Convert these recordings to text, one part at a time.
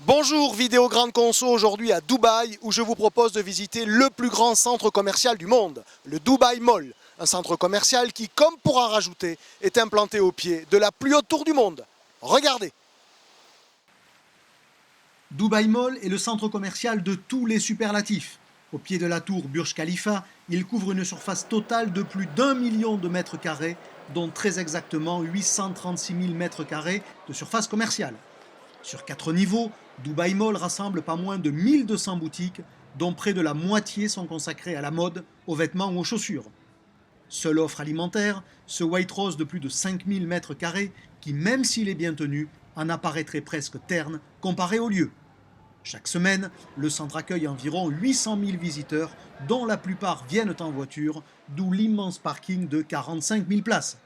Bonjour, vidéo grande conso aujourd'hui à Dubaï où je vous propose de visiter le plus grand centre commercial du monde, le Dubai Mall. Un centre commercial qui, comme pour en rajouter, est implanté au pied de la plus haute tour du monde. Regardez! Dubaï Mall est le centre commercial de tous les superlatifs. Au pied de la tour Burj Khalifa, il couvre une surface totale de plus d'1 million de mètres carrés, dont très exactement 836 000 mètres carrés de surface commerciale. Sur 4 niveaux, Dubaï Mall rassemble pas moins de 1200 boutiques, dont près de la moitié sont consacrées à la mode, aux vêtements ou aux chaussures. Seule offre alimentaire, ce White Rose de plus de 5000 mètres carrés, qui même s'il est bien tenu, en apparaîtrait presque terne comparé au lieu. Chaque semaine, le centre accueille environ 800 000 visiteurs, dont la plupart viennent en voiture, d'où l'immense parking de 45 000 places.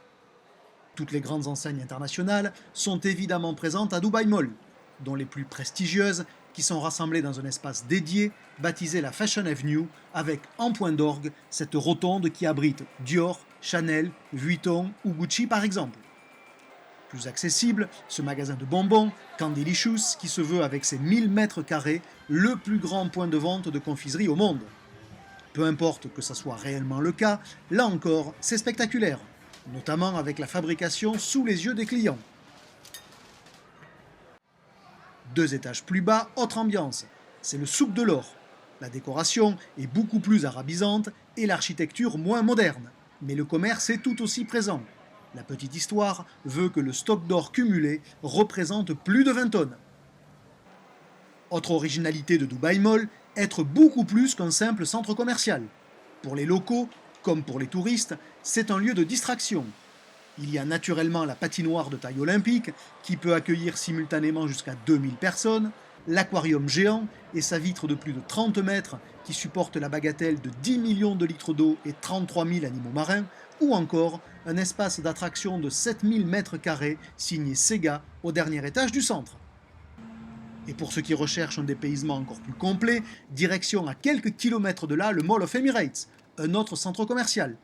Toutes les grandes enseignes internationales sont évidemment présentes à Dubaï Mall, dont les plus prestigieuses qui sont rassemblées dans un espace dédié baptisé la Fashion Avenue, avec en point d'orgue cette rotonde qui abrite Dior, Chanel, Vuitton ou Gucci par exemple. Plus accessible, ce magasin de bonbons, Candylicious, qui se veut avec ses 1000 mètres carrés le plus grand point de vente de confiserie au monde. Peu importe que ça soit réellement le cas, là encore, c'est spectaculaire, notamment avec la fabrication sous les yeux des clients. 2 étages plus bas, autre ambiance, c'est le souk de l'or. La décoration est beaucoup plus arabisante et l'architecture moins moderne, mais le commerce est tout aussi présent. La petite histoire veut que le stock d'or cumulé représente plus de 20 tonnes. Autre originalité de Dubaï Mall, être beaucoup plus qu'un simple centre commercial. Pour les locaux, comme pour les touristes, c'est un lieu de distraction. Il y a naturellement la patinoire de taille olympique, qui peut accueillir simultanément jusqu'à 2000 personnes, l'aquarium géant et sa vitre de plus de 30 mètres qui supporte la bagatelle de 10 millions de litres d'eau et 33 000 animaux marins, ou encore un espace d'attraction de 7000 mètres carrés signé Sega au dernier étage du centre. Et pour ceux qui recherchent un dépaysement encore plus complet, direction à quelques kilomètres de là le Mall of Emirates, un autre centre commercial.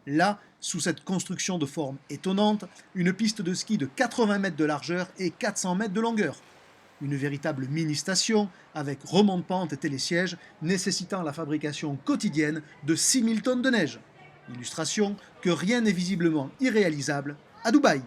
Là, sous cette construction de forme étonnante, une piste de ski de 80 mètres de largeur et 400 mètres de longueur. Une véritable mini-station avec remonte-pente et télésièges nécessitant la fabrication quotidienne de 6000 tonnes de neige. Illustration que rien n'est visiblement irréalisable à Dubaï.